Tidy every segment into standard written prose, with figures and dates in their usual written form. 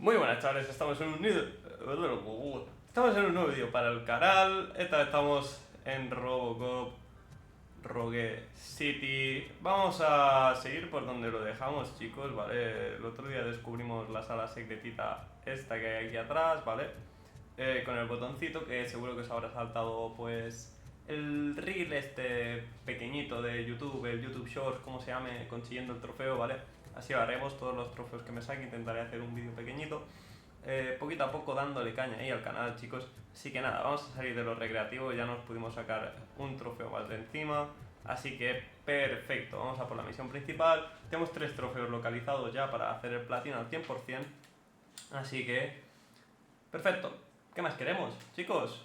Muy buenas chavales, estamos en un nuevo vídeo para el canal. Esta vez estamos en RoboCop Rogue City. Vamos a seguir por donde lo dejamos, chicos, ¿vale? El otro día descubrimos la sala secretita esta que hay aquí atrás, ¿vale? Con el botoncito que seguro que os habrá saltado, pues, el reel este pequeñito de YouTube, el YouTube Short, como se llame, consiguiendo el trofeo, ¿vale? Así lo haremos, todos los trofeos que me saque, intentaré hacer un vídeo pequeñito, poquito a poco dándole caña ahí al canal, chicos. Así que nada, vamos a salir de lo recreativo, ya nos pudimos sacar un trofeo más de encima, así que perfecto, vamos a por la misión principal. Tenemos 3 trofeos localizados ya para hacer el platino al 100%, así que perfecto. ¿Qué más queremos, chicos?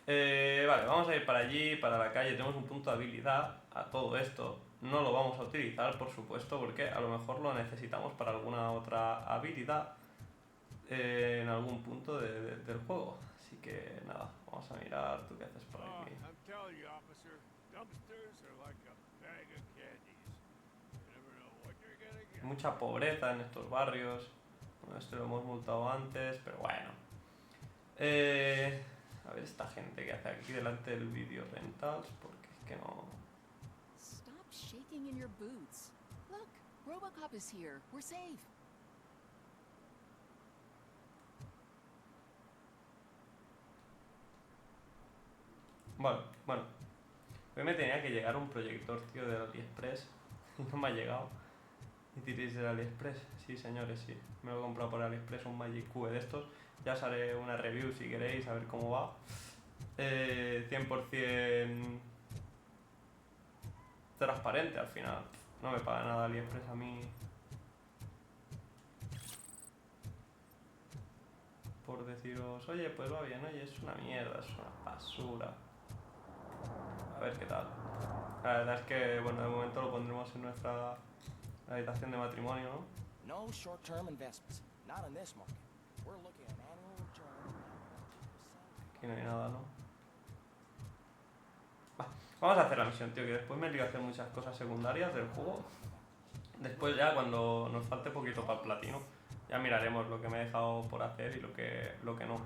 Vale, vamos a ir para allí, para la calle. Tenemos un punto de habilidad. A todo esto no lo vamos a utilizar, por supuesto, porque a lo mejor lo necesitamos para alguna otra habilidad en algún punto del juego. Así que nada, vamos a mirar. ¿Tú qué haces por aquí? Mucha pobreza en estos barrios. Bueno, esto lo hemos multado antes, pero bueno. A ver esta gente que hace aquí delante del video rentals, porque es que no... Stop shaking in your boots. Look, RoboCop is here. We're safe. Bueno. Hoy me tenía que llegar un proyector, tío, del AliExpress. Y no me ha llegado. ¿Y diréis del AliExpress? Sí, señores, sí. Me lo he comprado por AliExpress, un Magic Cube de estos. Ya os haré una review si queréis, a ver cómo va. 100% transparente al final. No me paga nada AliExpress a mí por deciros, oye, pues va bien, oye, es una mierda, es una basura. A ver qué tal. La verdad es que, bueno, de momento lo pondremos en nuestra habitación de matrimonio, ¿no? No short-term investments, not in this market. We're looking at an annual return. Aquí no hay nada, ¿no? Vamos a hacer la misión, tío, que después me lío a hacer muchas cosas secundarias del juego. Después ya, cuando nos falte poquito para el platino, ya miraremos lo que me he dejado por hacer y lo que no.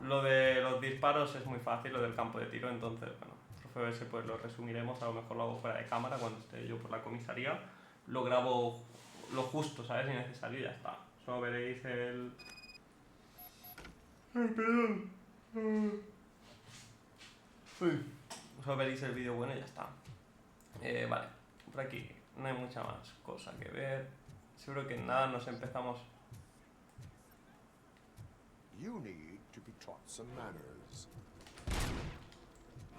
Lo de los disparos es muy fácil, lo del campo de tiro, entonces, bueno, el trofeo ese pues lo resumiremos, a lo mejor lo hago fuera de cámara cuando esté yo por la comisaría. Lo grabo lo justo, ¿sabes? Innecesario y ya está. Solo veréis el... ¡Ay, perdón! Uy. Solo veréis el vídeo bueno y ya está. Vale, por aquí no hay mucha más cosa que ver. Seguro que nada nos empezamos... You need to be taught some manners.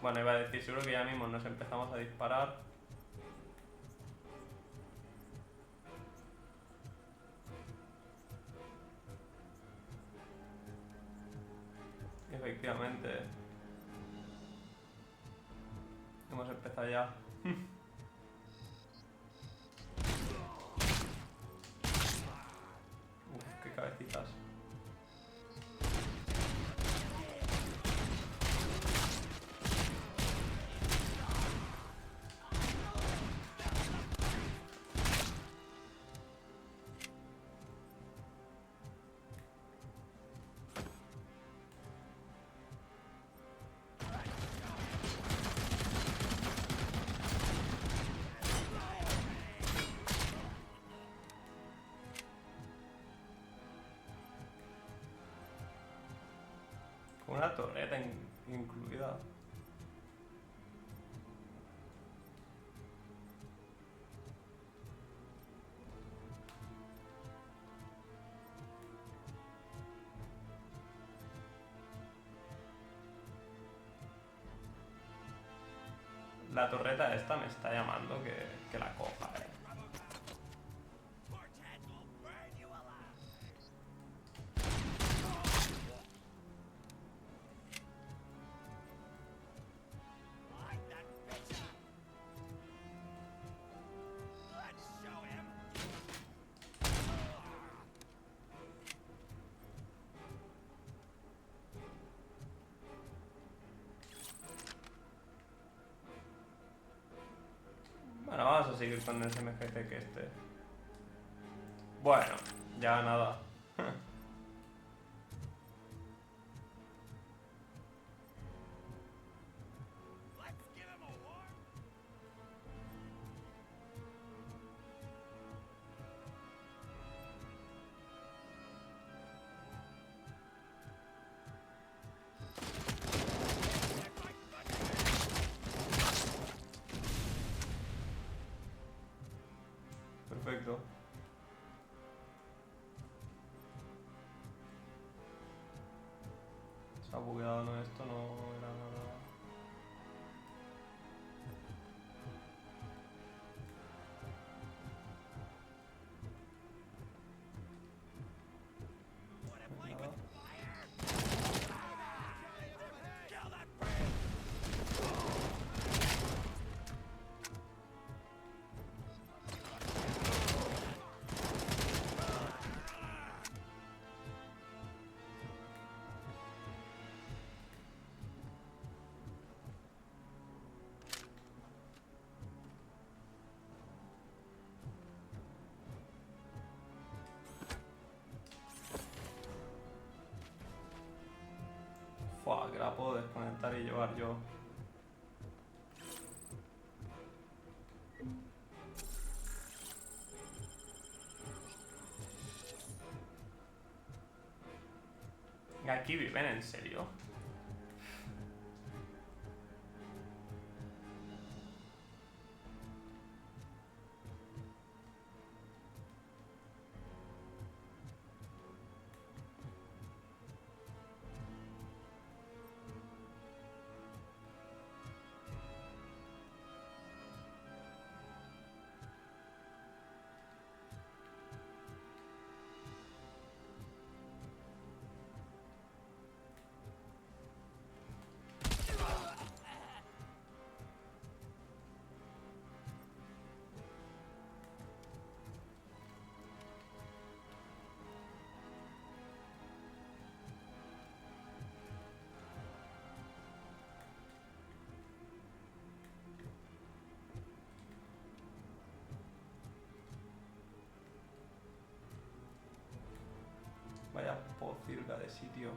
Bueno, iba a decir, seguro que ya mismo nos empezamos a disparar. Efectivamente. Hemos empezado ya. Uf, qué cabecitas. Una torreta incluida. La torreta esta me está llamando que la coja, Bueno, vamos a seguir con ese MGC que este. Bueno, ya nada. Perfecto. Se ha bugueado, ¿no? Esto no era nada. Nada. Fua, que la puedo desconectar y llevar yo. ¿Y aquí viven en serio? Vaya pocilga de sitio.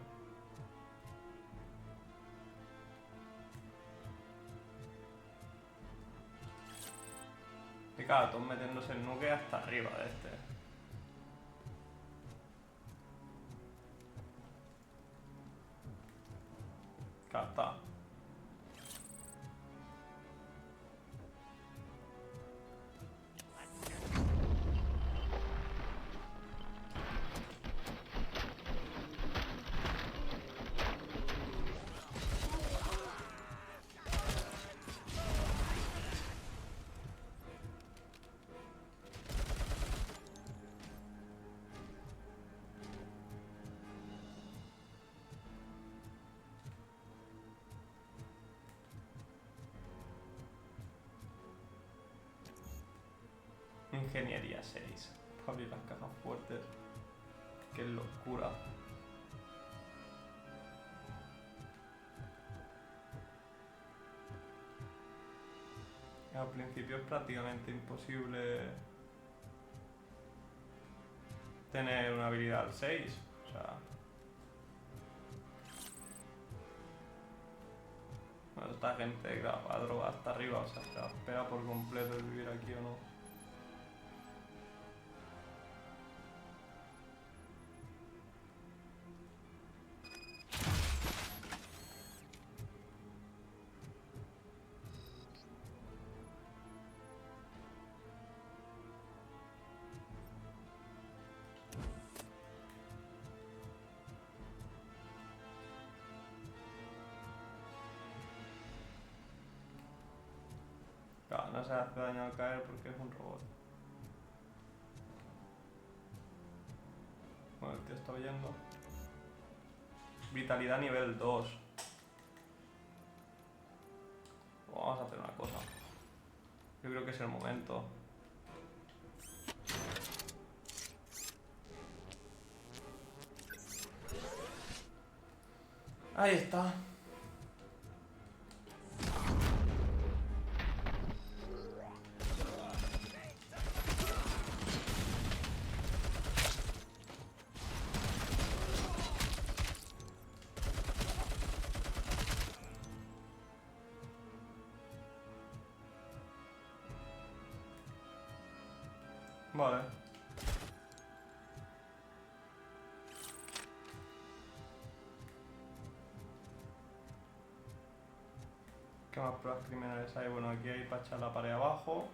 Y claro, todos metiéndose el nuque hasta arriba de este. Claro, está. Ingeniería 6. Para abrir las cajas fuertes. Qué locura. Al principio es prácticamente imposible tener una habilidad al 6. O sea... Bueno, esta gente, claro, va a drogar hasta arriba. O sea, se la espera por completo el vivir aquí o no. Claro, no se hace daño al caer porque es un robot. Bueno, el tío está oyendo. Vitalidad nivel 2. Vamos a hacer una cosa. Yo creo que es el momento. Ahí está. Vale. ¿Qué más pruebas criminales hay? Bueno, aquí hay para echar la pared abajo.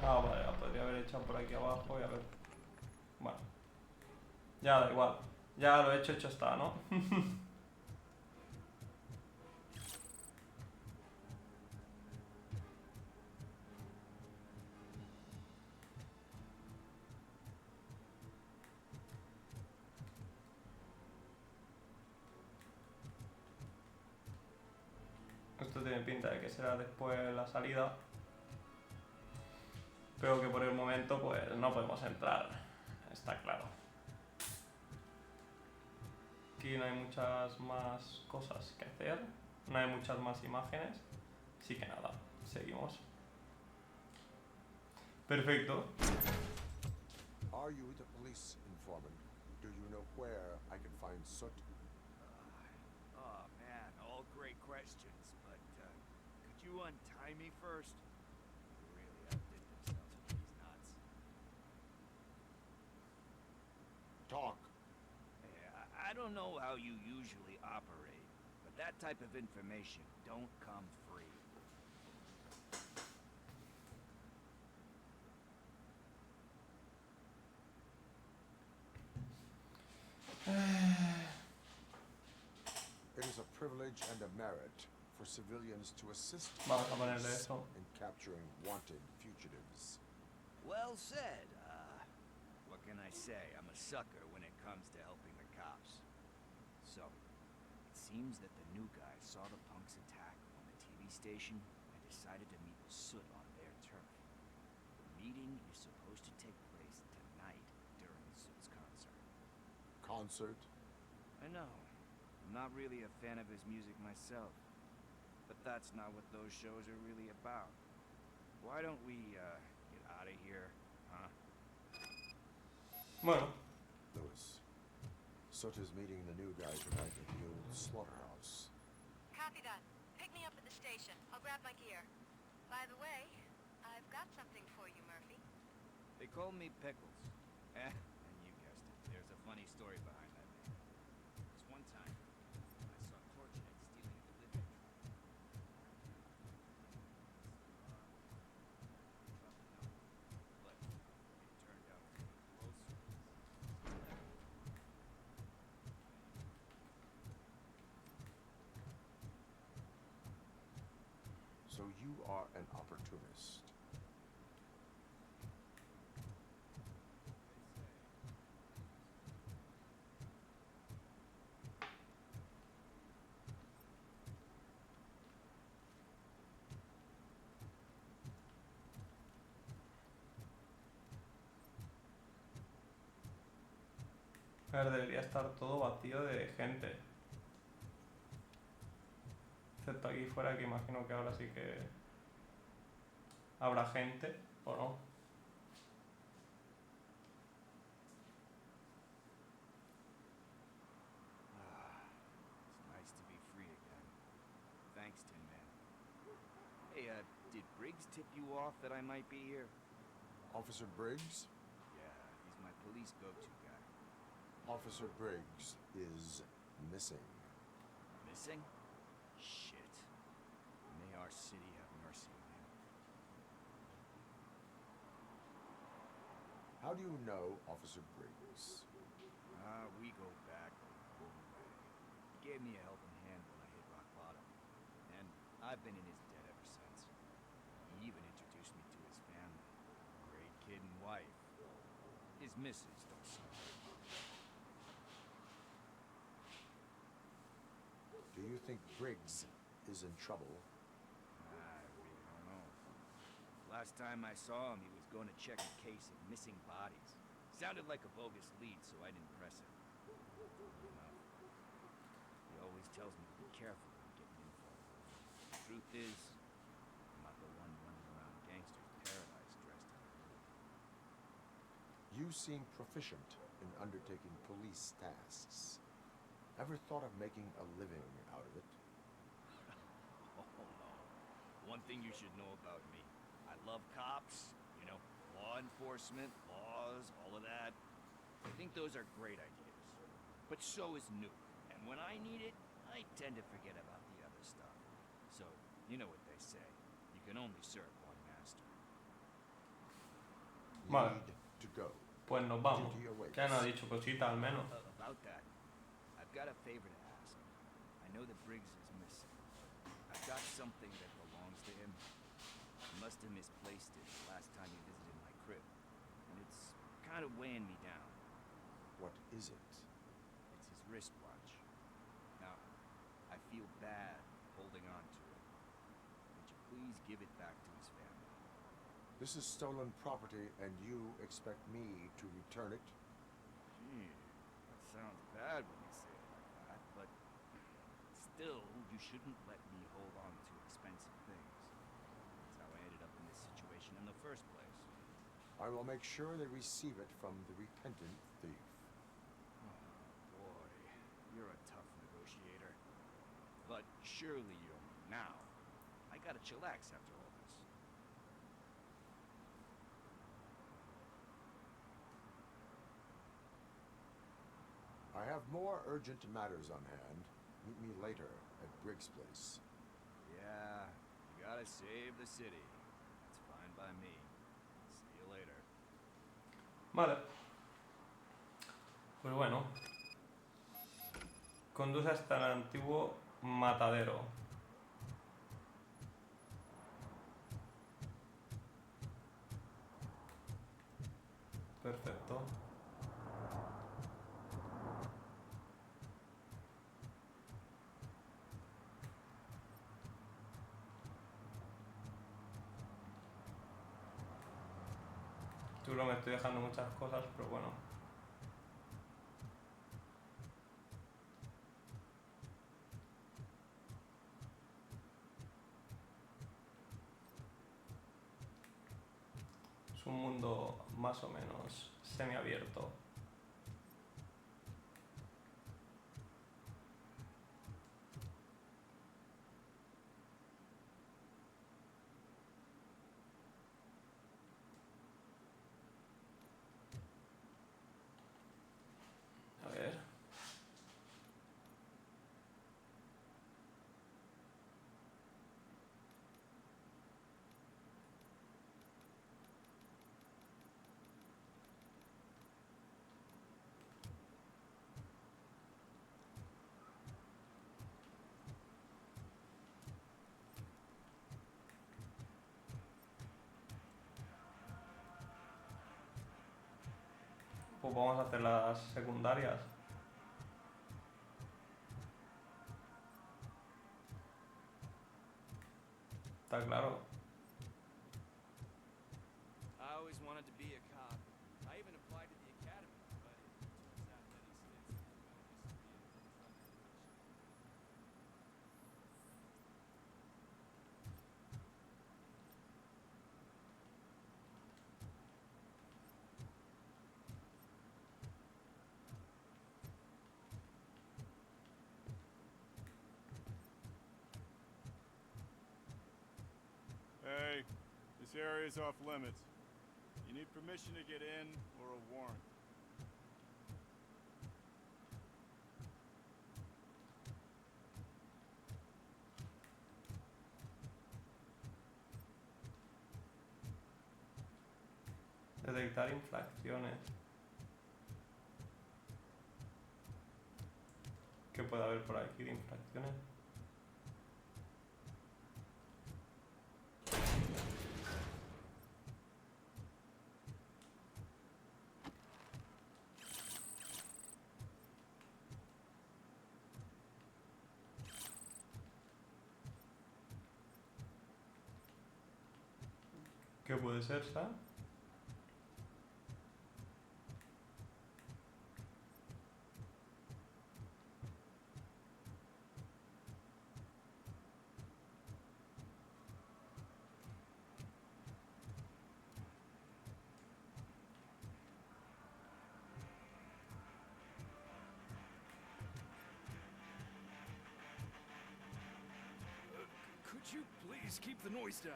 Ah, vale, la podría haber echado por aquí abajo y a ver. Bueno. Ya da igual. Ya lo hecho está, ¿no? Esto tiene pinta de que será después la salida. Pero que por el momento pues no podemos entrar. Está claro. Aquí no hay muchas más cosas que hacer. No hay muchas más imágenes. Así que nada, seguimos. Perfecto. Are you the police informant? Do you know where I can find Soot? Oh man, all great questions, but could you untie me first? They really outdid themselves with these knots. Talk. I don't know how you usually operate, but that type of information don't come free. It is a privilege and a merit for civilians to assist Vamos a ponerle police eso. in capturing wanted fugitives. Well said. What can I say? I'm a sucker when it comes to helping the cops. So, it seems that the new guy saw the punks attack on the TV station and decided to meet with Soot on their turf. The meeting is supposed to take place tonight during Soot's concert. Concert? I know. I'm not really a fan of his music myself. But that's not what those shows are really about. Why don't we, get out of here, huh? Bueno. Lewis. Soot is meeting the new guy tonight at the old slaughterhouse. Copy that. Pick me up at the station. I'll grab my gear. By the way, I've got something for you, Murphy. They call me Pickles. And you guessed it. There's a funny story behind that name. This one time, I saw Torchhead stealing a delivery truck. But it turned out to be groceries. So you are an opportunist. A ver, debería estar todo vacío de gente. Excepto aquí fuera, que imagino que ahora sí que habrá gente, ¿o no? It's nice to be free again. Thanks, Tin Man. Hey, did Briggs tip you off that I might be here? Officer Briggs? Yeah, he's my police go-to guy. Officer Briggs is missing. Missing? Shit. May our city have mercy on him. How do you know Officer Briggs? We go back a long way. He gave me a helping hand I've been in his debt ever since. He even introduced me to his family. Great kid and wife. His missus don't seem very good. Do you think Briggs is in trouble? I really don't know. Last time I saw him, he was going to check a case of missing bodies. Sounded like a bogus lead, so I didn't press him. You know, he always tells me to be careful when getting info. The truth is, I'm not the one running around gangster's paradise dressed in blue. You seem proficient in undertaking police tasks. Ever thought of making a living out of it? Oh no. One thing you should know about me. I love cops, you know, law enforcement, laws, all of that. I think those are great ideas. But so is Nuke. And when I need it, I tend to forget about the other stuff. So, you know what they say. You can only serve one master. Vale. Need to go. Pues nos vamos. Duty awaits. Ya nos ha dicho cositas al menos. About that, I've got a favor to ask. I know that Briggs is missing. I've got something that belongs to him. He must have misplaced it the last time he visited my crib. And it's kind of weighing me down. What is it? It's his wristwatch. Now, I feel bad holding on to it. Would you please give it back to his family? This is stolen property, and you expect me to return it? Gee, that sounds bad when you say it like that, but still, you shouldn't let me hold on to expensive things. That's how I ended up in this situation in the first place. I will make sure they receive it from the repentant thief. Oh, boy, you're a tough negotiator. But surely you don't mean now. I gotta chillax after all this. I have more urgent matters on hand. Meet me later at Briggs' place. Yeah, you gotta save the city. That's fine by me. See you later. Vale. Pues bueno. Conduce hasta el antiguo matadero. Perfecto. Seguro me estoy dejando muchas cosas, pero bueno. Es un mundo más o menos semiabierto. A ver. Pues vamos a hacer las secundarias. Está claro. I always wanted to be a cop. I even applied to the academy, but it turns out many stints in the used to be in drug education. Hey, this area's off limits. You need permission to get in or a warrant. Detectar infracciones. ¿Qué puede haber por aquí de infracciones? ¿Qué puede ser, sabes? Could you please keep the noise down?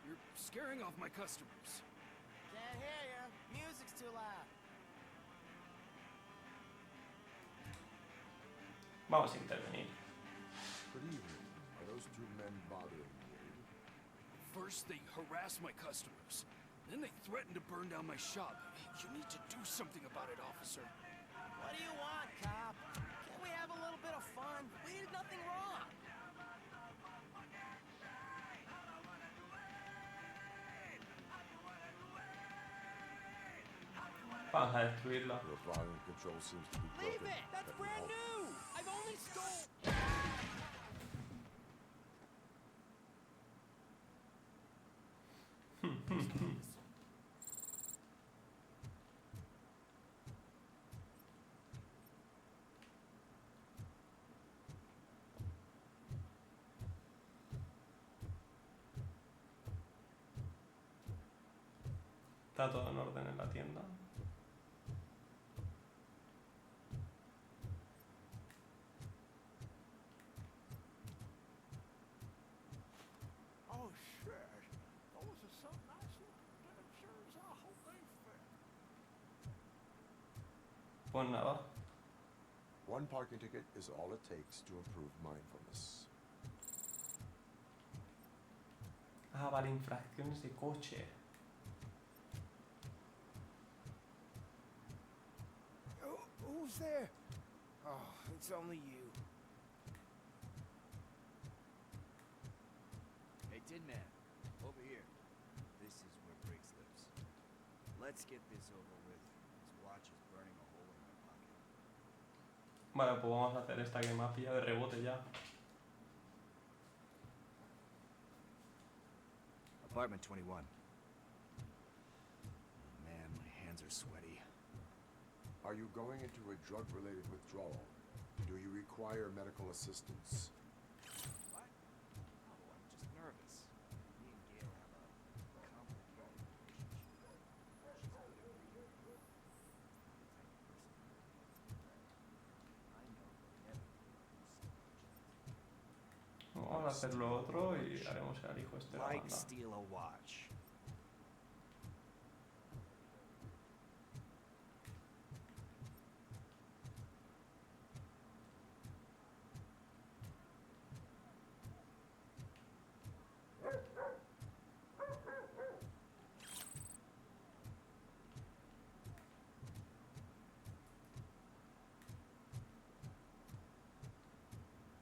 You're scaring off my customers. Can't hear you. Music's too loud. Vamos a intervenir. Good evening. Are those two men bothering you? First, they harass my customers. Then they threaten to burn down my shop. You need to do something about it, officer. What do you want, cop? Can't we have a little bit of fun? We did nothing wrong. Vamos a destruirla. Your volume control seems to be Leave broken. it! That's Let me brand help. new! I've only stole... Está todo en orden en la tienda. Oh, shit. Those are some nice looking damn shirts. I hope they fit. Pues nada. One parking ticket is all it takes to improve mindfulness. Ah, vale, infracciones de coche. Who's there? Oh, it's only you. Hey, Tin Man, over here. This is where Briggs lives. Let's get this over with. His watch is burning a hole in my pocket. Vale, pues vamos a hacer esta que me ha pillado de rebote ya. Apartment 21. Oh, man, my hands are sweaty. Are you going into a drug-related withdrawal? Do you require medical assistance? What? No, I'm just nervous. Me and Gail have a complicated relationship. She's good at reading. I know, but never Vamos a hacer lo otro y haremos el hijo este de la like banda. steal a watch.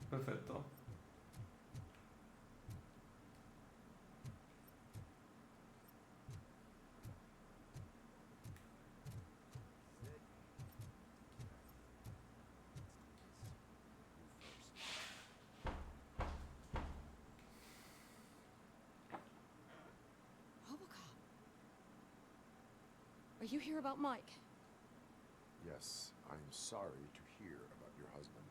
Perfecto. RoboCop. Are you here about Mike? Yes, I'm sorry to hear about your husband.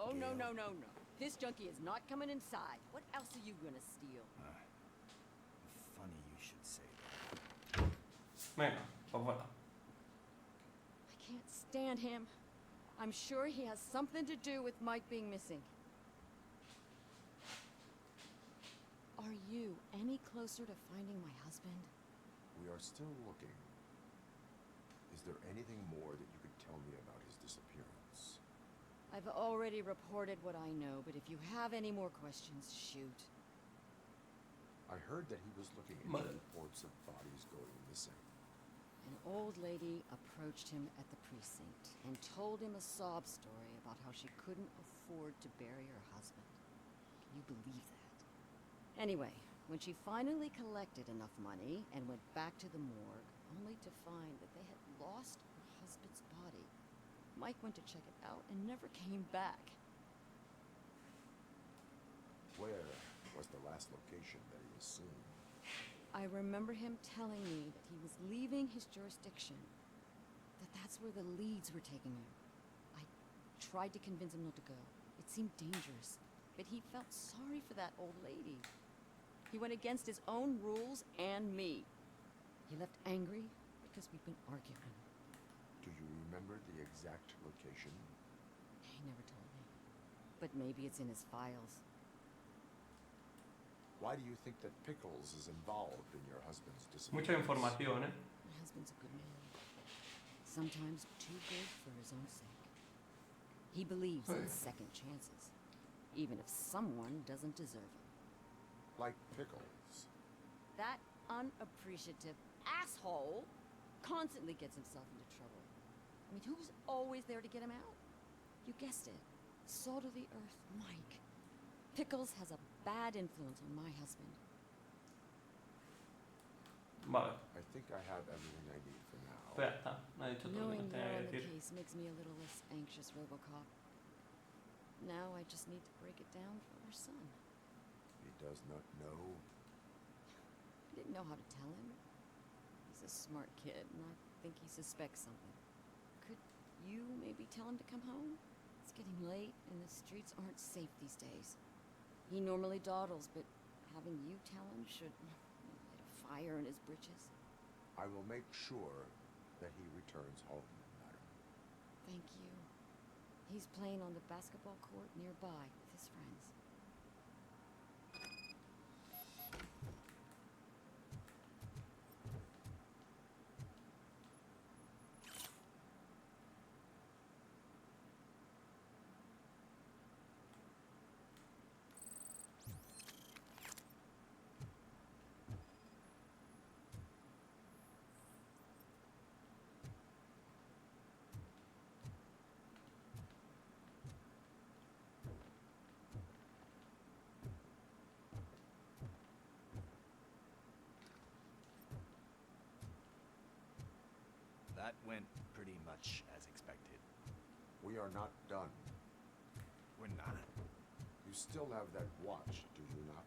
Oh, no, no, no, no. This junkie is not coming inside. What else are you gonna steal? Funny you should say that. Venga, pues fuera. I can't stand him. I'm sure he has something to do with Mike being missing. Are you any closer to finding my husband? We are still looking. Is there anything more that you could tell me about his disappearance? I've already reported what I know, but if you have any more questions, shoot. I heard that he was looking into Madre. reports of bodies going missing. An old lady approached him at the precinct and told him a sob story about how she couldn't afford to bury her husband. Can you believe that? Anyway, when she finally collected enough money and went back to the morgue, only to find that they had lost her husband's body, Mike went to check it out and never came back. Where was the last location that he was seen? I remember him telling me that he was leaving his jurisdiction, that that's where the leads were taking him. I tried to convince him not to go. It seemed dangerous, but he felt sorry for that old lady. He went against his own rules and me. He left angry because we've been arguing. Do you remember the exact location? He never told me. But maybe it's in his files. Why do you think that Pickles is involved in your husband's Mucha disappearance? información, ¿eh? My husband's a good man. Sometimes too good for his own sake. He believes in second chances, even if someone doesn't deserve them. Like Pickles. That unappreciative asshole constantly gets himself into trouble. I mean, who's always there to get him out? You guessed it. Salt of the earth, Mike. Pickles has a bad influence on my husband. Vale. I think I have everything I need for now. Pues ya está. Me ha dicho todo lo que Knowing me you're tenía on que the decir. case makes me a little less anxious, RoboCop. Now I just need to break it down for our son. He does not know. I didn't know how to tell him. He's a smart kid, and I think he suspects something. Could you maybe tell him to come home? It's getting late, and the streets aren't safe these days. He normally dawdles, but having you tell him should light a fire in his britches. I will make sure that he returns home, madam. Thank you. He's playing on the basketball court nearby with his friends. That went pretty much as expected. We are not done. We're not. You still have that watch, do you not?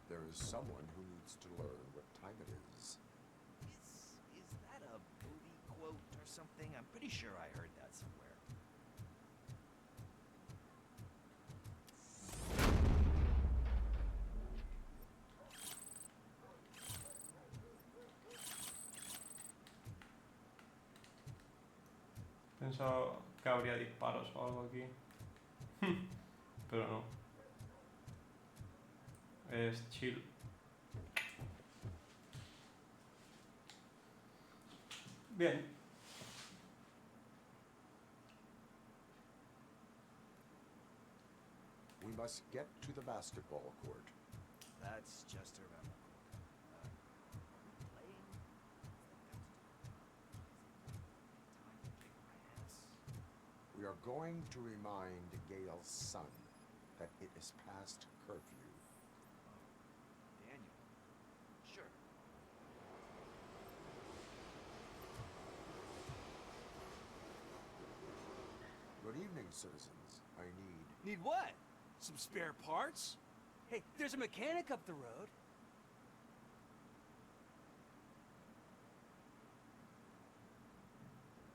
There is someone who needs to learn what time it is. Is that a movie quote or something? I'm pretty sure I heard that somewhere. Pensaba que habría disparos o algo aquí. Pero no. Es chill. Bien. We must get to the basketball court. That's just around the corner. Are we playing? Time to kick my ass. We are going to remind Gale's son that it is past curfew. Daniel. Sure. Good evening, citizens. I need... Need what? Some spare parts? Hey, there's a mechanic up the road.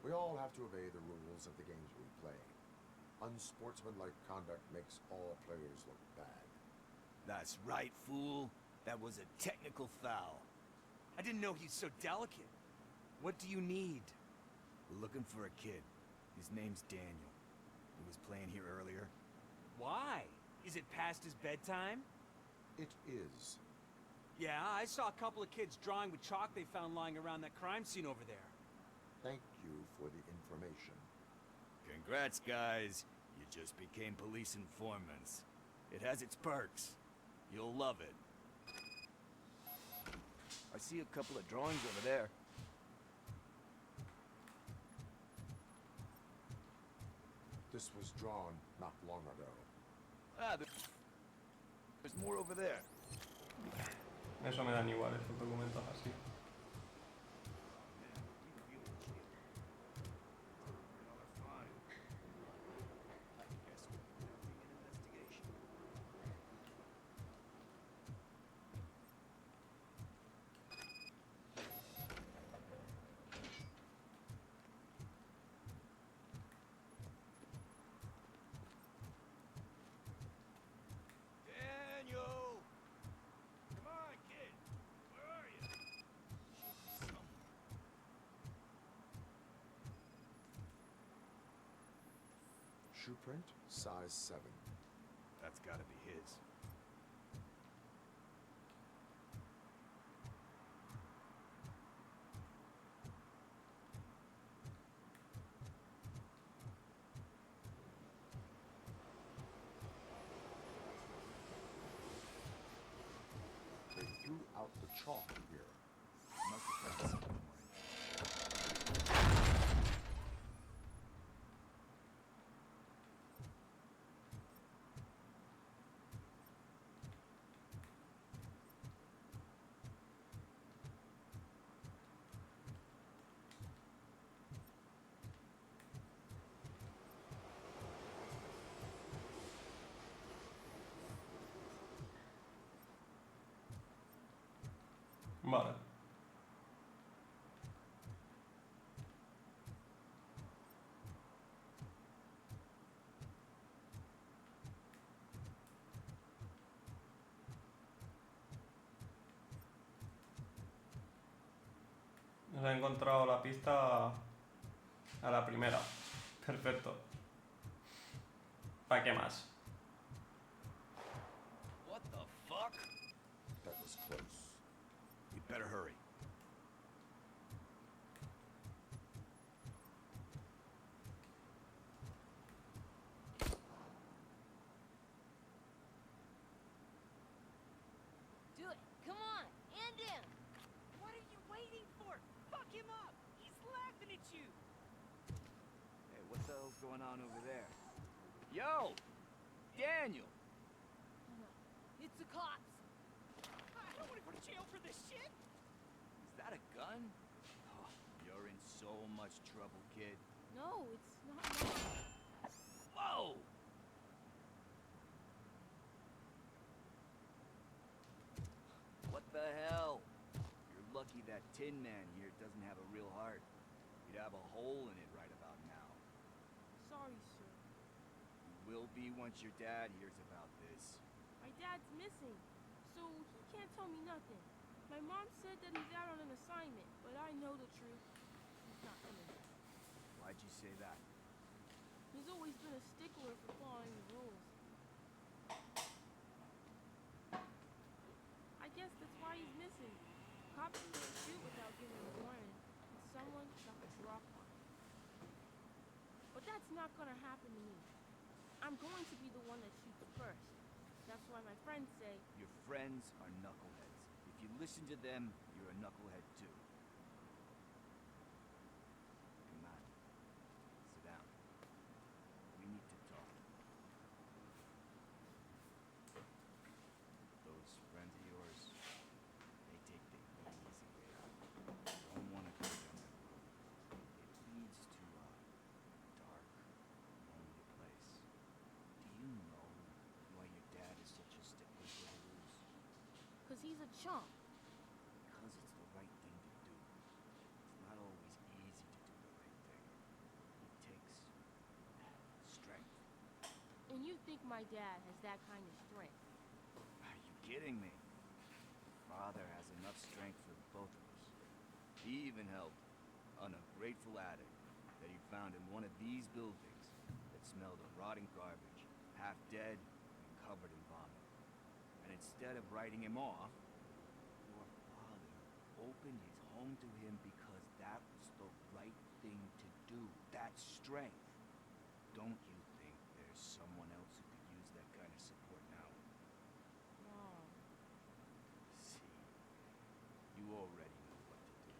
We all have to obey the rules of the games we play. Unsportsmanlike conduct makes all players look bad. That's right, fool. That was a technical foul. I didn't know he's so delicate. What do you need? We're looking for a kid. His name's Daniel. He was playing here earlier. Why? Is it past his bedtime? It is. Yeah, I saw a couple of kids drawing with chalk they found lying around that crime scene over there. Thank you for the information. Congrats, guys. You just became police informants. It has its perks. You'll love it. I see a couple of drawings over there. This was drawn not long ago. Ah, there's more over there. Eso me dan igual estos documentos así. Shoe print, size 7. That's gotta be his. They threw out the chalk here. Must have found something. Vale. Nos ha encontrado la pista a la primera. Perfecto. ¿Para qué más? What the fuck? That was close. We better hurry. Do it. Come on. End him. What are you waiting for? Fuck him up. He's laughing at you. Hey, what the hell's going on over there? Yo! Daniel! Oh no. It's the cops. I don't want to go to jail for this shit. Is that a gun? Oh, you're in so much trouble, kid. No, it's not mine. Whoa! What the hell? You're lucky that Tin Man here doesn't have a real heart. You'd have a hole in it right about now. Sorry, sir. You will be once your dad hears about this. My dad's missing, so he can't tell me nothing. My mom said that he's out on an assignment, but I know the truth. He's not coming back. Why'd you say that? He's always been a stickler for following the rules. I guess that's why he's missing. Cops can't shoot without giving a warning, and someone got the drop on him. But that's not gonna happen to me. I'm going to be the one that shoots first. That's why my friends say, Your friends are knuckleheads. If you listen to them, you're a knucklehead too. Come on. Sit down. We need to talk. Those friends of yours, they take the easy way out. Don't want to go down that road. It leads to a dark, lonely place. Do you know why your dad is such a stickler for the rules? 'cause he's a chump. Because it's the right thing to do. It's not always easy to do the right thing. It takes strength. And you think my dad has that kind of strength? Are you kidding me? Father has enough strength for both of us. He even helped an ungrateful addict that he found in one of these buildings that smelled of rotting garbage, half dead and covered in vomit. And instead of writing him off, your father opened his home to him because that was the right thing to do. That's strength. Don't you think there's someone else who could use that kind of support now? Mom. See, you already know what to do.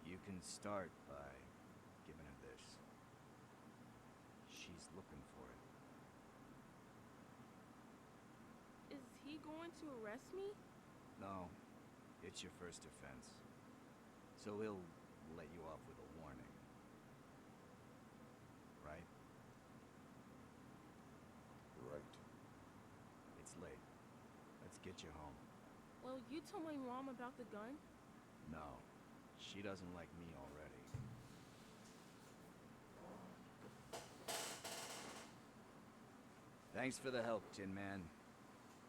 You can start by giving her this. She's looking for it. Is he going to arrest me? No, it's your first offense. So he'll let you off with a warning. Right? Right. It's late. Let's get you home. Well, you told my mom about the gun? No, she doesn't like me already. Thanks for the help, Tin Man.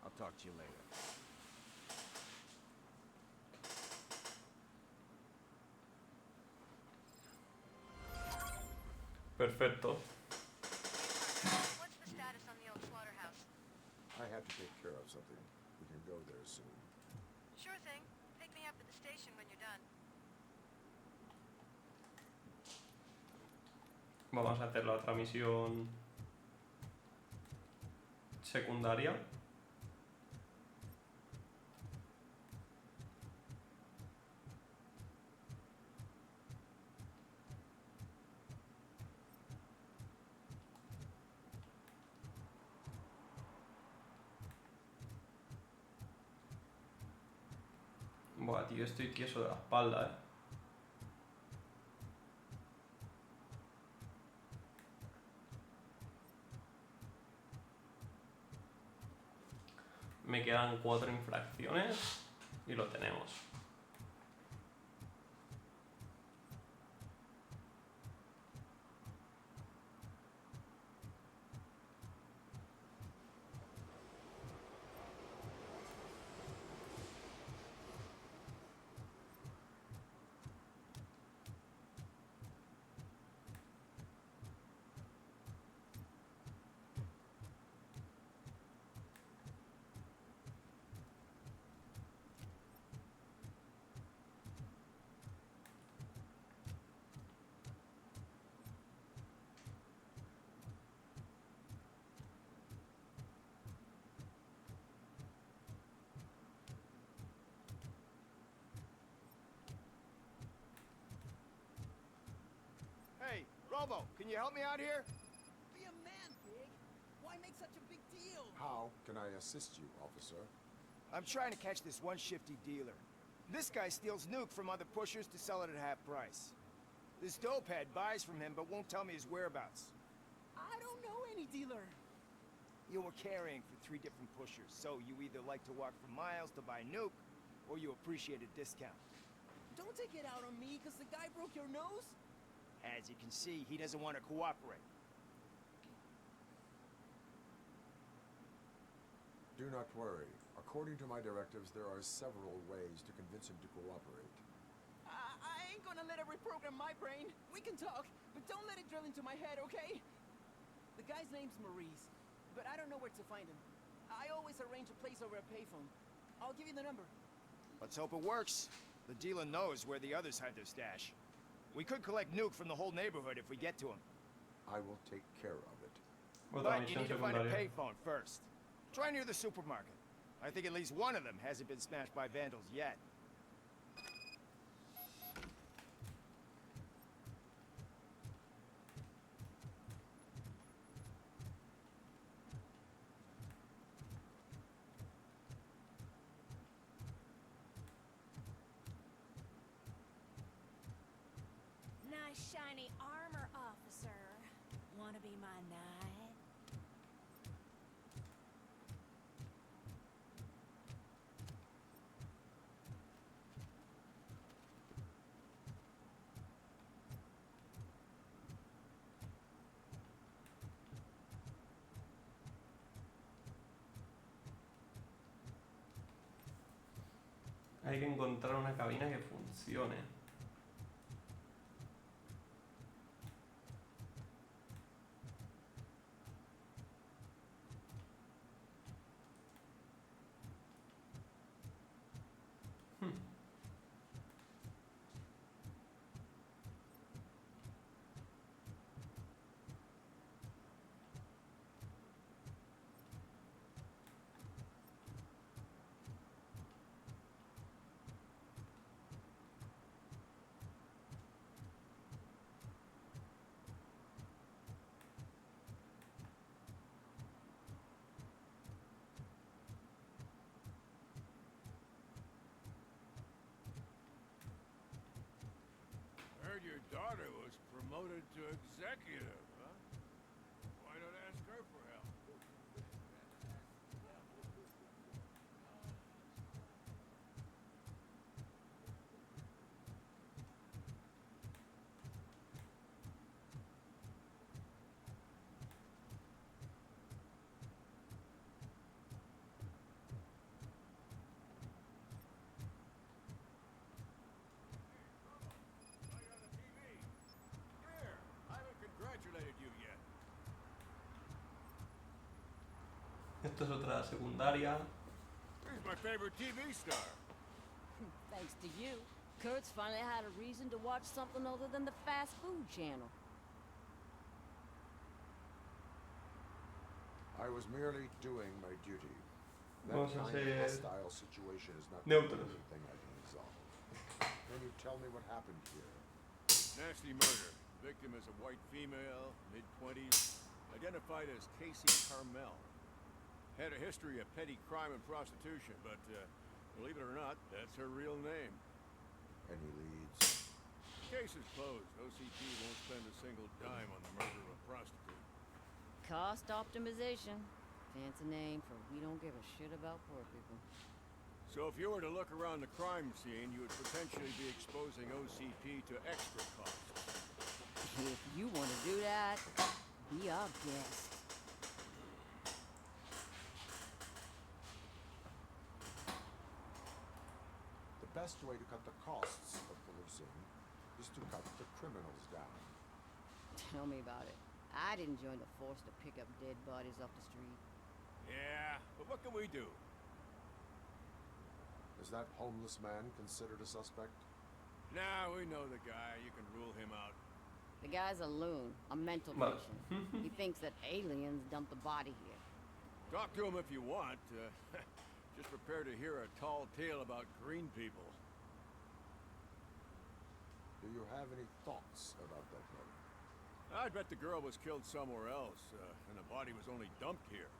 I'll talk to you later. Perfecto. What's the status on the old slaughterhouse? I have to take care of something. We can go there soon. Sure thing. Pick me up at the station when you're done. Vamos a hacer la otra misión secundaria. Buah, tío, estoy tieso de la espalda, Me quedan 4 infracciones y lo tenemos. Hey, Robo, can you help me out here? Be a man, Big. Why make such a big deal? How can I assist you, officer? I'm trying to catch this one shifty dealer. This guy steals nuke from other pushers to sell it at half price. This dopehead buys from him but won't tell me his whereabouts. I don't know any dealer. You were carrying for 3 different pushers, so you either like to walk for miles to buy nuke, or you appreciate a discount. Don't take it out on me because the guy broke your nose. As you can see, he doesn't want to cooperate. Do not worry. According to my directives, there are several ways to convince him to cooperate. I ain't gonna let it reprogram my brain. We can talk, but don't let it drill into my head, okay? The guy's name's Maurice, but I don't know where to find him. I always arrange a place over a payphone. I'll give you the number. Let's hope it works. The dealer knows where the others hide their stash. We could collect nuke from the whole neighborhood if we get to him. I will take care of it. Otra But you misión need to find a secundaria. payphone first. Try near the supermarket. I think at least one of them hasn't been smashed by vandals yet. Nice shiny armor, officer. Wanna be my knight? Hay que encontrar una cabina que funcione. Heard your daughter was promoted to executive, huh? Why don't ask her for help? I gotta congratulate Esto es otra secundaria. He's my favorite TV star. Thanks to you, Kurt's finally had a reason to watch something other than the fast food channel. I was merely doing my duty. That Vamos a kind of hacer hostile situation is not the neutros. only thing I can resolve. Can you tell me what happened here? Nasty murder. Victim is a white female, mid-20s, identified as Casey Carmel. Had a history of petty crime and prostitution, but believe it or not, that's her real name. Any leads? Case is closed. OCP won't spend a single dime on the murder of a prostitute. Cost optimization. Fancy name for we don't give a shit about poor people. So if you were to look around the crime scene, you would potentially be exposing OCP to extra costs. If you want to do that, be our guest. The best way to cut the costs of policing is to cut the criminals down. Tell me about it. I didn't join the force to pick up dead bodies off the street. Yeah, but what can we do? Is that homeless man considered a suspect? Nah, we know the guy. You can rule him out. The guy's a loon, a mental Vale. patient. He thinks that aliens dumped the body here. Talk to him if you want. Just prepare to hear a tall tale about green people. Do you have any thoughts about that murder? I bet the girl was killed somewhere else, and the body was only dumped here.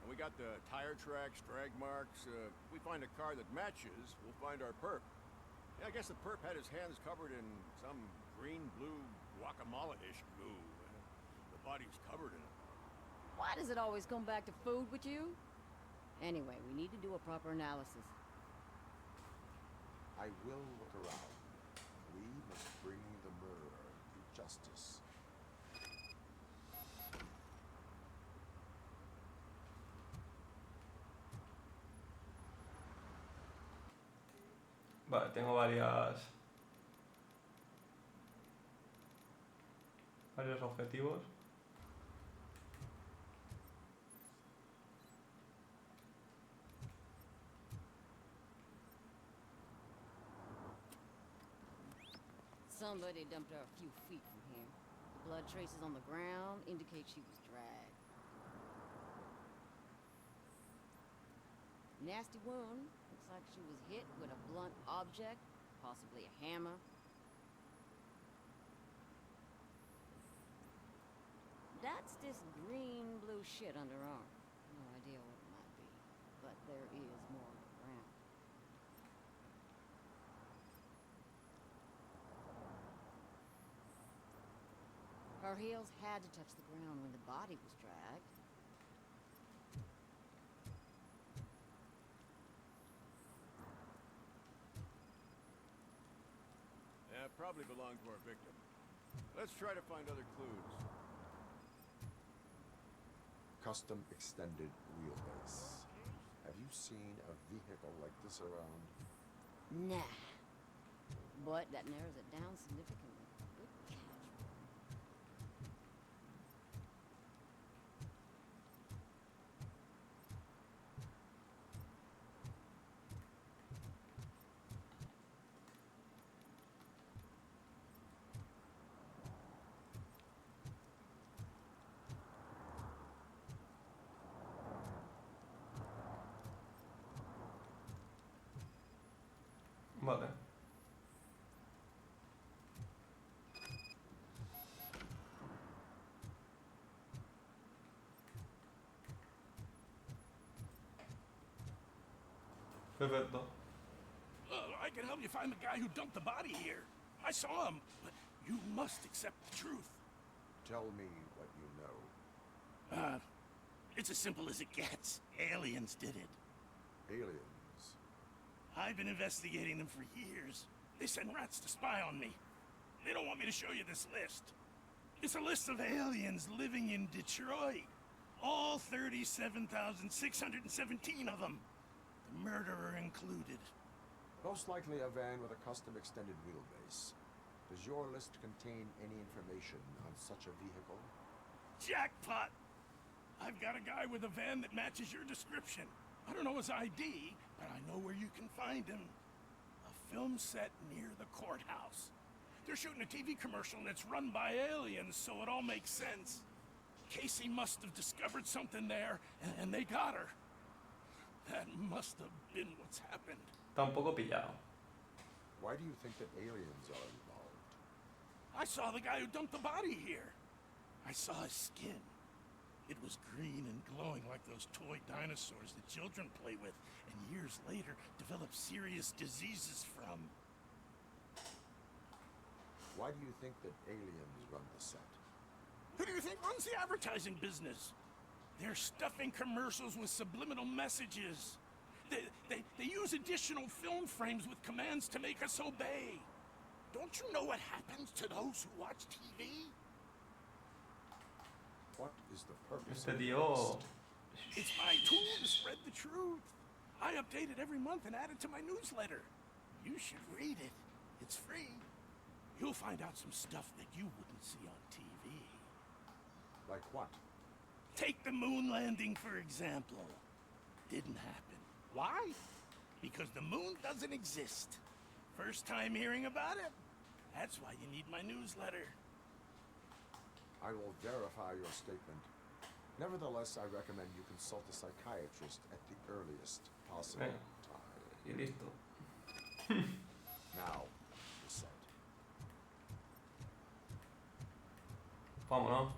And we got the tire tracks, drag marks. We find a car that matches, we'll find our perp. Yeah, I guess the perp had his hands covered in some green-blue guacamole-ish goo. The body's covered in it. Why does it always come back to food with you? Anyway, we need to do a proper analysis. I will look around. We must bring the murderer to justice. Vale, tengo varios objetivos. Somebody dumped her a few feet from here. The blood traces on the ground indicate she was dragged. Nasty wound. Looks like she was hit with a blunt object, possibly a hammer. That's this green-blue shit under her arm. No idea what it might be, but there is more on the ground. Her heels had to touch the ground when the body was dragged. Yeah, probably belonged to our victim. Let's try to find other clues. Custom extended wheelbase. Have you seen a vehicle like this around? Nah. But that narrows it down significantly. Good catch. Vale. Perfecto. I can help you find the guy who dumped the body here. I saw him, but you must accept the truth. Tell me what you know. It's as simple as it gets. Aliens did it. Aliens? I've been investigating them for years. They send rats to spy on me. They don't want me to show you this list. It's a list of aliens living in Detroit. All 37,617 of them. The murderer included. Most likely a van with a custom extended wheelbase. Does your list contain any information on such a vehicle? Jackpot! I've got a guy with a van that matches your description. I don't know his ID, but I know where you can find him. A film set near the courthouse. They're shooting a TV commercial that's run by aliens, so it all makes sense. Casey must have discovered something there, and they got her. That must have been what's happened. Está un poco pillado. Why do you think that aliens are involved? I saw the guy who dumped the body here. I saw his skin. It was green and glowing like those toy dinosaurs that children play with, and years later develop serious diseases from. Why do you think that aliens run the set? Who do you think runs the advertising business? They're stuffing commercials with subliminal messages. They use additional film frames with commands to make us obey. Don't you know what happens to those who watch TV? What is the purpose Este of the tío. list? It's my tool to spread the truth. I update it every month and add it to my newsletter. You should read it. It's free. You'll find out some stuff that you wouldn't see on TV. Like what? Take the moon landing, for example. Didn't happen. Why? Because the moon doesn't exist. First time hearing about it? That's why you need my newsletter. I will verify your statement. Nevertheless, I recommend you consult a psychiatrist at the earliest possible time. Y listo. Now, the set. Vámonos.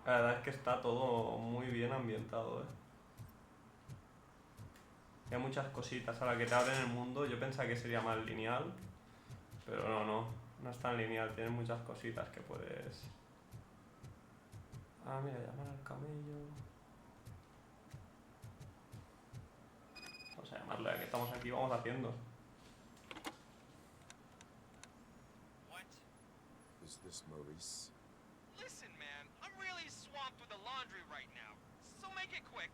La verdad es que está todo muy bien ambientado, ¿eh? Hay muchas cositas a la que te abren el mundo. Yo pensaba que sería más lineal, pero no es tan lineal. Tienes muchas cositas que puedes... Ah, mira, llamar al camello. Vamos a llamarle, ya que estamos aquí, vamos haciendo. What? Is this Maurice? Listen, man, I'm really swamped with the laundry right now, so make it quick.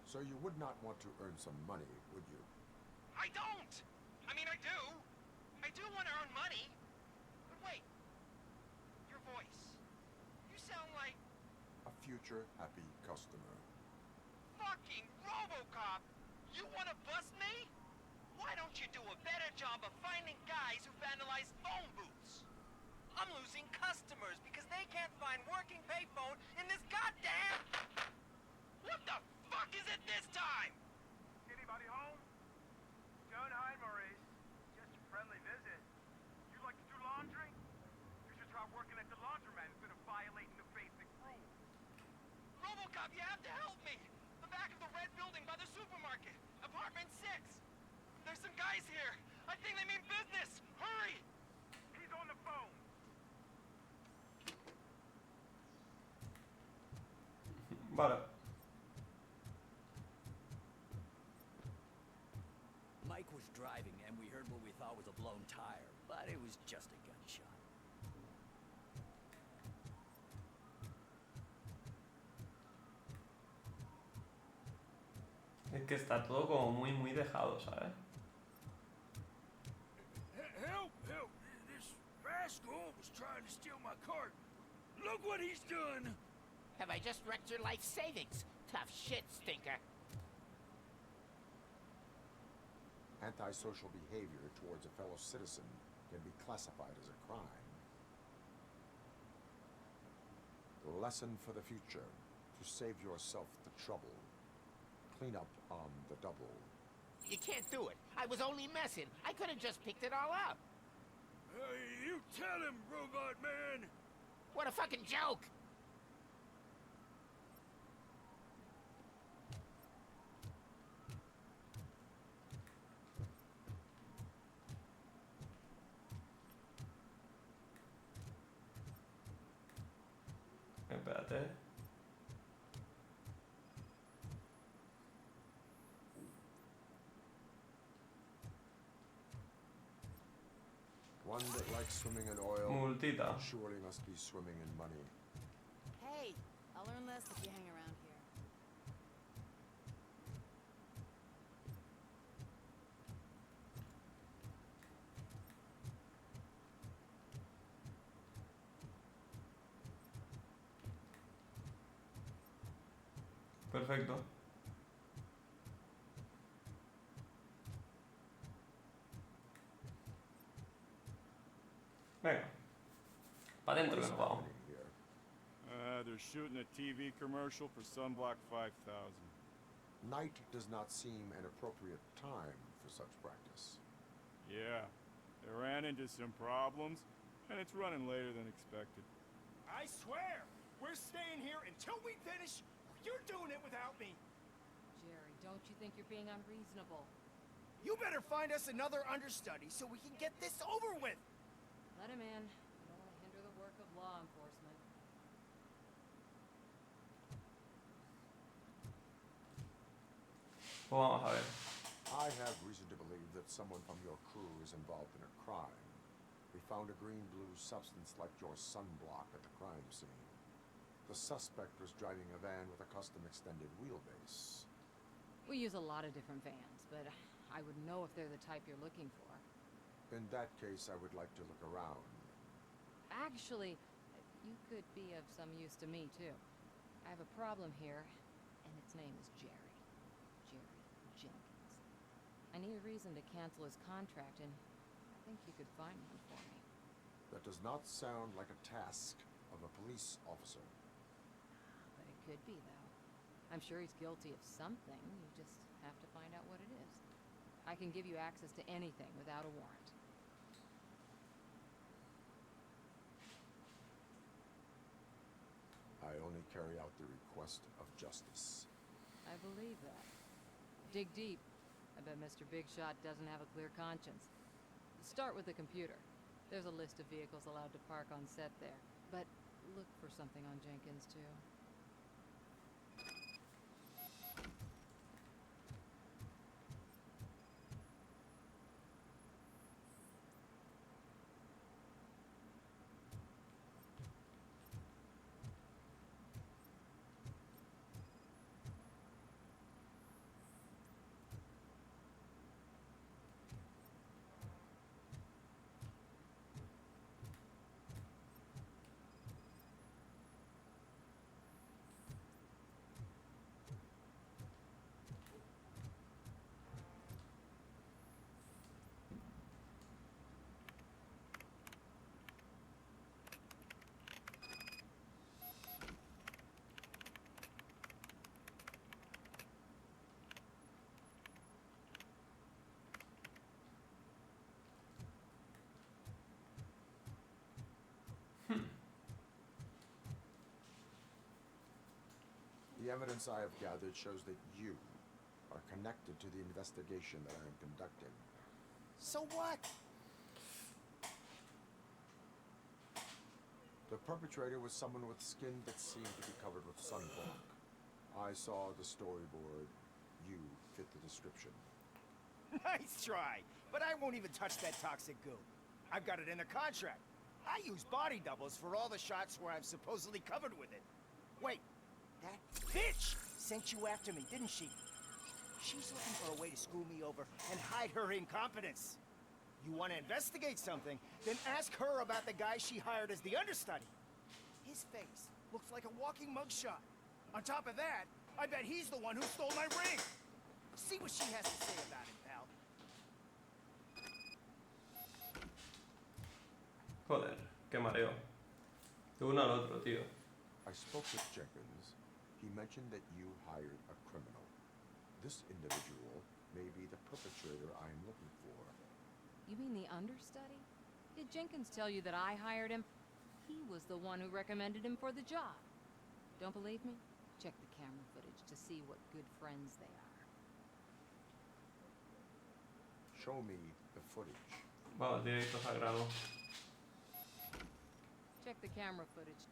So you would not want to earn some money, would you? I don't! I mean, I do. I do want to earn money. But wait. Your voice. You sound like A future happy customer. fucking RoboCop. You want to bust me? Why don't you do a better job of finding guys who vandalize phone booths? I'm losing customers because they can't find working payphone in this goddamn... What the fuck is it this time? Anybody home? Don't hide, Maurice. Just a friendly visit. You like to do laundry? You should try working at the laundromat instead of violating the basic rules. RoboCop, you have to help me! The back of the red building by the supermarket. Apartment 6. There's some guys here. I think they mean business. Hurry! He's on the phone. Vale. Mike was driving and we heard what we thought was a blown tire, but it was just a gunshot. Es que está todo como muy dejado, ¿sabes? Help! Help! This rascal was trying to steal my cart. Look what he's done! Have I just wrecked your life savings? Tough shit, stinker. Antisocial behavior towards a fellow citizen can be classified as a crime. Lesson for the future. To save yourself the trouble. Clean up on the double. You can't do it. I was only messing. I could have just picked it all up. You tell him, Robot Man! What a fucking joke! Espérate. One that likes swimming in oil Multita. surely must be swimming in money. Hey, I'll learn less if you hang around here. Perfecto. Venga. Pa' dentro del juego. They're shooting a TV commercial for Sunblock 5000. Night does not seem an appropriate time for such practice. Yeah, they ran into some problems, and it's running later than expected. I swear, we're staying here until we finish. You're doing it without me. Jerry, don't you think you're being unreasonable? You better find us another understudy so we can get this over with. Let him in. You don't want to hinder the work of law enforcement. Pues vamos a ver. I have reason to believe that someone from your crew is involved in a crime. We found a green-blue substance like your sunblock at the crime scene. The suspect was driving a van with a custom extended wheelbase. We use a lot of different vans, but I wouldn't know if they're the type you're looking for. In that case, I would like to look around. Actually, you could be of some use to me, too. I have a problem here, and its name is Jerry. Jerry Jenkins. I need a reason to cancel his contract, and I think you could find one for me. That does not sound like a task of a police officer. But it could be, though. I'm sure he's guilty of something. You just have to find out what it is. I can give you access to anything without a warrant. I only carry out the request of justice. I believe that. Dig deep. I bet Mr. Big Shot doesn't have a clear conscience. Start with the computer. There's a list of vehicles allowed to park on set there. But look for something on Jenkins, too. The evidence I have gathered shows that you are connected to the investigation that I am conducting. So what? The perpetrator was someone with skin that seemed to be covered with sunblock. I saw the storyboard. You fit the description. Nice try, but I won't even touch that toxic goo. I've got it in the contract. I use body doubles for all the shots where I'm supposedly covered with it. Wait, that bitch sent you after me, didn't she? She's looking for a way to screw me over and hide her incompetence. You want to investigate something, then ask her about the guy she hired as the understudy. His face looks like a walking mugshot. On top of that, I bet he's the one who stole my ring. See what she has to say about it, pal. Joder, qué mareo. De uno al otro, tío. I spoke with Jenkins. He mentioned that you hired a criminal. This individual may be the perpetrator I am looking for. You mean the understudy? Did Jenkins tell you that I hired him? He was the one who recommended him for the job. Don't believe me? Check the camera footage to see what good friends they are. Show me the footage. Vamos, directo sagrado. Check the camera footage.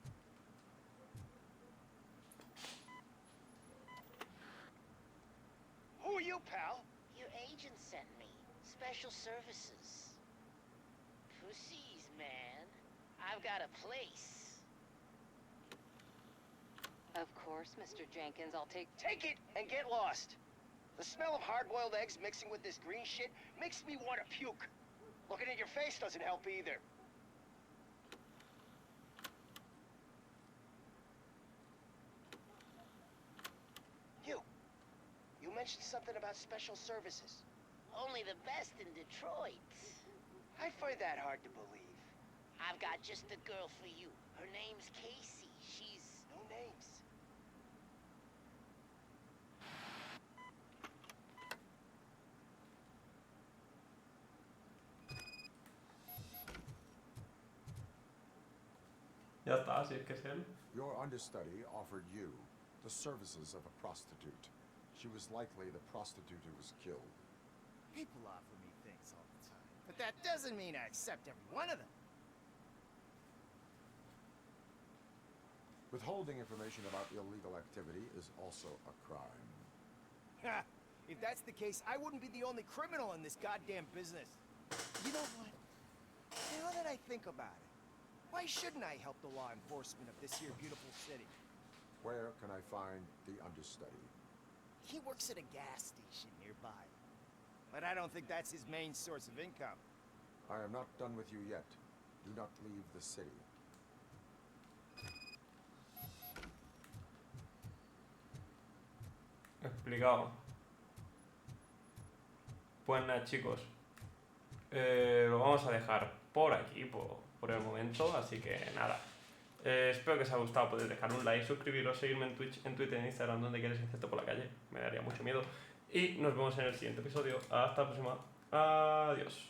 Who are you, pal? Your agent sent me. Special services. Pussies, man. I've got a place. Of course, Mr. Jenkins, I'll take... Take it and get lost. The smell of hard-boiled eggs mixing with this green shit makes me want to puke. Looking at your face doesn't help either. You mentioned something about special services. Only the best in Detroit. I find that hard to believe. I've got just the girl for you. Her name's Casey. She's no names. Ya está, si es que es él. Your understudy offered you the services of a prostitute. She was likely the prostitute who was killed. People offer me things all the time, but that doesn't mean I accept every one of them. Withholding information about illegal activity is also a crime. Ha! If that's the case, I wouldn't be the only criminal in this goddamn business. You know what? Now that I think about it, why shouldn't I help the law enforcement of this here beautiful city? Where can I find the understudy? He works at a gas station nearby. But I don't think that's his main source of income. I am not done with you yet. Do not leave the city. Explicado. Pues nada, chicos. Lo vamos a dejar por aquí, por el momento. Así que nada. Espero que os haya gustado. Podéis dejar un like, suscribiros, seguirme en Twitch, en Twitter, en Instagram, donde quieras, excepto por la calle. Me daría mucho miedo. Y nos vemos en el siguiente episodio. Hasta la próxima. Adiós.